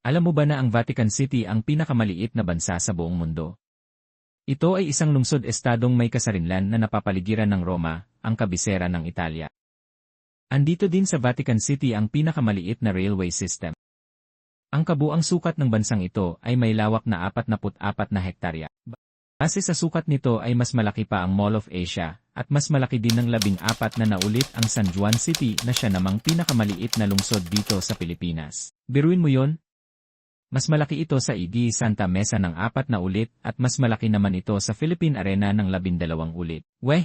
Alam mo ba na ang Vatican City ang pinakamaliit na bansa sa buong mundo? Ito ay isang lungsod-estadong may kasarinlan na napapaligiran ng Roma, ang kabisera ng Italia. Andito din sa Vatican City ang pinakamaliit na railway system. Ang kabuang sukat ng bansang ito ay may lawak na 44 na hektarya. Base sa sukat nito ay mas malaki pa ang Mall of Asia, at mas malaki din ng 14 na naulit ang San Juan City na siya namang pinakamaliit na lungsod dito sa Pilipinas. Biruin mo yon? Mas malaki ito sa Igi Santa Mesa ng 4 na ulit at mas malaki naman ito sa Philippine Arena ng 12 ulit. Weh!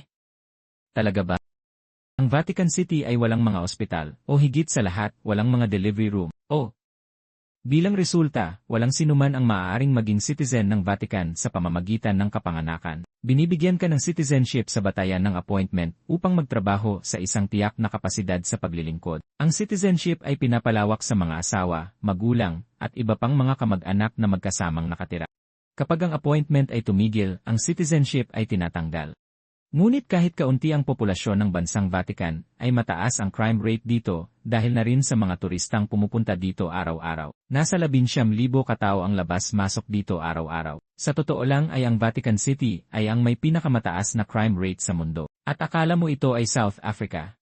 Talaga ba? Ang Vatican City ay walang mga ospital, o higit sa lahat, walang mga delivery room. Bilang resulta, walang sinuman ang maaaring maging citizen ng Vatican sa pamamagitan ng kapanganakan. Binibigyan ka ng citizenship sa batayan ng appointment upang magtrabaho sa isang tiyak na kapasidad sa paglilingkod. Ang citizenship ay pinapalawak sa mga asawa, magulang, at iba pang mga kamag-anak na magkasamang nakatira. Kapag ang appointment ay tumigil, ang citizenship ay tinatanggal. Ngunit kahit kaunti ang populasyon ng bansang Vatican, ay mataas ang crime rate dito dahil na rin sa mga turistang pumupunta dito araw-araw. Nasa 11,000 katao ang labas-masok dito araw-araw. Sa totoo lang ay ang Vatican City ay ang may pinakamataas na crime rate sa mundo. At akala mo ito ay South Africa?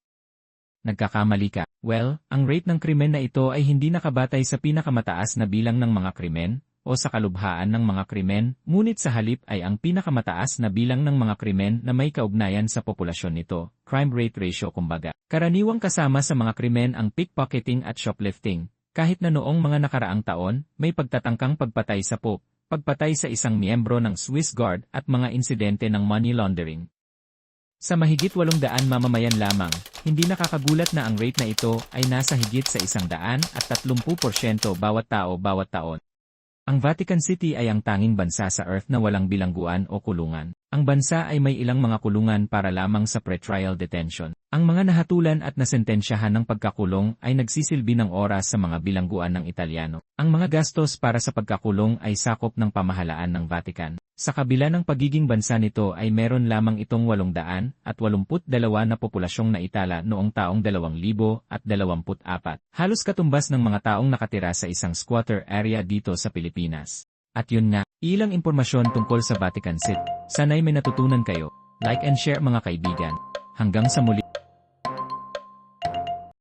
Nagkakamali ka. Well, ang rate ng krimen na ito ay hindi nakabatay sa pinakamataas na bilang ng mga krimen, o sa kalubhaan ng mga krimen, ngunit sa halip ay ang pinakamataas na bilang ng mga krimen na may kaugnayan sa populasyon nito, crime rate ratio kumbaga. Karaniwang kasama sa mga krimen ang pickpocketing at shoplifting, kahit na noong mga nakaraang taon, may pagtatangkang pagpatay sa Pope, pagpatay sa isang miyembro ng Swiss Guard at mga insidente ng money laundering. Sa mahigit 800 mamamayan lamang, hindi nakakagulat na ang rate na ito ay nasa higit sa 130% bawat tao bawat taon. Ang Vatican City ay ang tanging bansa sa Earth na walang bilangguan o kulungan. Ang bansa ay may ilang mga kulungan para lamang sa pretrial detention. Ang mga nahatulan at nasentensyahan ng pagkakulong ay nagsisilbi ng oras sa mga bilangguan ng Italyano. Ang mga gastos para sa pagkakulong ay sakop ng pamahalaan ng Vatican. Sa kabila ng pagiging bansa nito ay meron lamang itong 882 na populasyong naitala noong taong 2024. Halos katumbas ng mga taong nakatira sa isang squatter area dito sa Pilipinas. At yun nga, ilang impormasyon tungkol sa Vatican City. Sana'y may natutunan kayo. Like and share mga kaibigan. Hanggang sa muli.